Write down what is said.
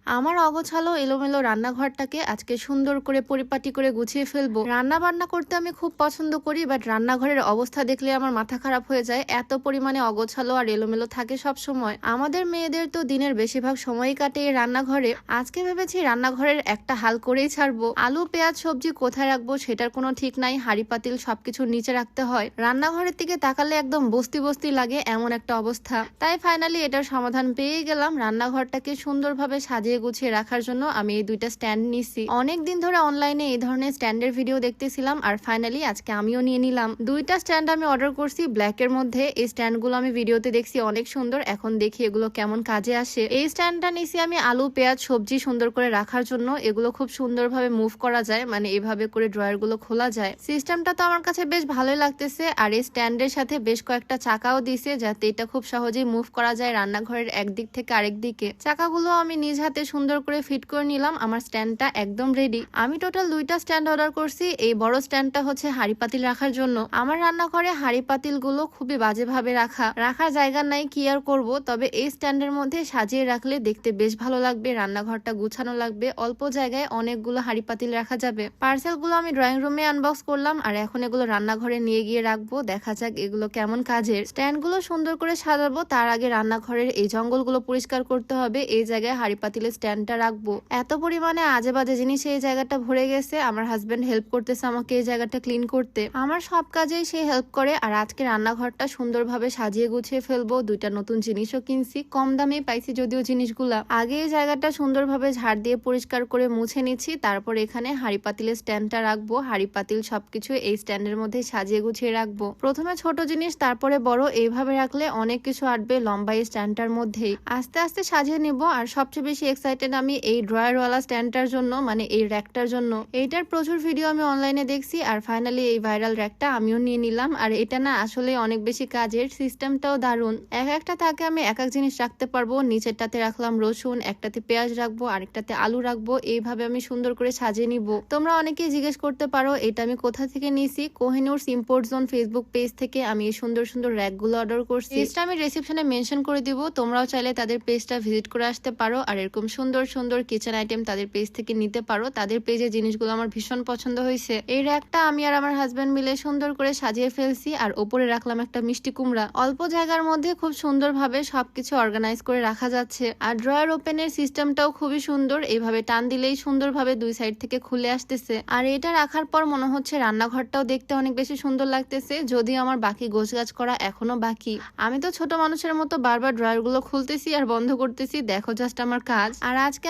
আমার অগোছালো এলোমেলো রান্নাঘরটাকে আজকে সুন্দর করে পরিপাটি করে গুছিয়ে ফেলবো। রান্না বান্না করতে আমি খুব পছন্দ করি, বাট রান্নাঘরের অবস্থা দেখলে আমার মাথা খারাপ হয়ে যায়। এত পরিমাণে অগোছালো আর এলোমেলো থাকে সব সময়। আমাদের মেয়েদের তো দিনের বেশিরভাগ সময়ই কাটে এই রান্নাঘরে। আজকে ভেবেছি রান্নাঘরের একটা হাল করেই ছাড়বো। আলু পেঁয়াজ সবজি কোথায় রাখবো সেটার কোনো ঠিক নাই, হাঁড়ি পাতিল সবকিছু নিচে রাখতে হয়। রান্নাঘরের দিকে তাকালে একদম বস্তি বস্তি লাগে, এমন একটা অবস্থা। তাই ফাইনালি এটার সমাধান পেয়ে গেলাম। রান্নাঘরটাকে সুন্দরভাবে সাজিয়ে গুছিয়ে রাখার জন্য আমি এই দুইটা স্ট্যান্ড নিছি। অনেকদিন ধরে অনলাইনে এই ধরনের স্ট্যান্ডের ভিডিও দেখতেছিলাম, আর ফাইনালি আজকে আমিও নিয়ে নিলাম। দুইটা স্ট্যান্ড আমি অর্ডার করছি ব্ল্যাক এর মধ্যে। এই স্ট্যান্ডগুলো আমি ভিডিওতে দেখছি অনেক সুন্দর, এখন দেখি এগুলো কেমন কাজে আসে। এই স্ট্যান্ডটা নিছি আমি আলু পেঁয়াজ সবজি সুন্দর করে রাখার জন্য। এগুলো খুব সুন্দরভাবে মুভ করা যায়, মানে এভাবে করে ড্রয়ার গুলো খোলা যায়। সিস্টেমটা তো আমার কাছে বেশ ভালোই লাগতেছে। আর এই স্ট্যান্ডের সাথে বেশ কয়েকটা চাকাও দিছে, যাতে এটা খুব সহজেই মুভ করা যায় রান্নাঘরের একদিক থেকে আরেক দিকে। চাকাগুলো আমি নিজ হাতে সুন্দর করে ফিট করে নিলাম। আমার স্ট্যান্ডটা একদম রেডি। আমি টোটাল দুইটা স্ট্যান্ড অর্ডার করছি। এই বড় স্ট্যান্ডটা হচ্ছে হাঁড়ি পাতিল রাখার জন্য। আমার রান্নাঘরে হাঁড়ি পাতিল গুলো খুবই বাজে ভাবে রাখার জায়গা নাই, কি আর করবো। তবে এই স্ট্যান্ডের মধ্যে সাজিয়ে রাখলে দেখতে বেশ ভালো লাগবে, রান্নাঘরটা গুছানো লাগবে, অল্প জায়গায় অনেকগুলো হাঁড়ি পাতিল রাখা যাবে। পার্সেল গুলো আমি ড্রয়িং রুমে আনবক্স করলাম, আর এখন এগুলো রান্নাঘরে নিয়ে গিয়ে রাখবো। দেখা যাক এগুলো কেমন কাজের। স্ট্যান্ড গুলো সুন্দর করে সাজাবো, তার আগে রান্নাঘরের এই জঙ্গলগুলো পরিষ্কার করতে হবে। এই জায়গায় হাঁড়ি পাতিলের স্ট্যান্ডটা রাখবো। এত পরিমাণে আজে বাজে জিনিস এই জায়গাটা ভরে গেছে। আমার হাজবেন্ড হেল্প করতেছে আমাকে এই জায়গাটা ক্লিন করতে। আমার সব কাজেই সে হেল্প করে। আর আজকে রান্নাঘরটা সুন্দরভাবে সাজিয়ে গুছিয়ে ফেলবো। দুইটা নতুন জিনিসও কিনছি, কম দামে পাইছি যদিও জিনিসগুলা। আগে এই জায়গাটা সুন্দরভাবে ঝাড় দিয়ে পরিষ্কার করে মুছে নিচ্ছি, তারপর এখানে হাঁড়ি পাতিলের স্ট্যান্ডটা রাখবো। হাঁড়ি পাতিল সবকিছু এই স্ট্যান্ডের মধ্যে সাজিয়ে গুছিয়ে রাখবো। প্রথমে ছোট জিনিস তারপরে বড়, এইভাবে রাখলে অনেক কিছু আটবে লম্বা এই স্ট্যান্ডটার মধ্যেই। আস্তে আস্তে সাজিয়ে নিব। আর সবচেয়ে বেশি এক্সাইটেড আমি এই ড্রয়ারওয়ালা স্ট্যান্ডটার জন্য, মানে এই র্যাকটার জন্য। এইটার প্রচুর ভিডিও আমি অনলাইনে দেখছি, আর ফাইনালি এই ভাইরাল র্যাকটা আমিও নিয়ে নিলাম। আর এটা না আসলে অনেক বেশি কাজের, সিস্টেমটাও দারুণ। একটা থাকে আমি এক এক জিনিস রাখতে পারবো। নিচেরটাতে রাখলাম রসুন, একটাতে পেঁয়াজ রাখবো, আরেকটাতে আলু রাখবো। এইভাবে আমি সুন্দর করে সাজিয়ে নিব। তোমরা অনেকেই জিজ্ঞেস করতে পারো এটা আমি কোথা থেকে নিছি। Kohinoor import zone Facebook page থেকে আমি এই সুন্দর সুন্দর র্যাকগুলো অর্ডার করছি। পেজটা আমি ডেসক্রিপশনে মেনশন করে দিব, তোমরাও চাইলে তাদের পেজটা ভিজিট করে আসতে পারো। আর এরকম সুন্দর সুন্দর কিচেন আইটেম তাদের পেজ থেকে নিতে পারো। তাদের পেজের জিনিসগুলো আমার ভীষণ পছন্দ হয়েছে। এই র্যাকটা আমি আর আমার হাজবেন্ড মিলে সুন্দর করে সাজিয়ে ফেলছি। আর ওপরে রাখলাম একটা মিষ্টি কুমড়া। অল্প জায়গার মধ্যে খুব সুন্দরভাবে সবকিছু অর্গানাইজ করে রাখা যাচ্ছে। আর ড্রয়ার ওপেনের সিস্টেমটাও খুবই সুন্দর, এইভাবে টান দিলেই সুন্দরভাবে দুই সাইড থেকে খুলে আসতেছে। আর এটা রাখার পর মনে হচ্ছে রান্নাঘরটাও দেখতে অনেক বেশি সুন্দর লাগতেছে, যদিও আমার বাকি গোছগাছ করা এখনো বাকি। আমি তো ছোট মানুষের মতো বারবার ড্রয়ার গুলো খুলতেছি আর বন্ধ করতেছি, দেখো জাস্ট আমার কাজ। আর আজকে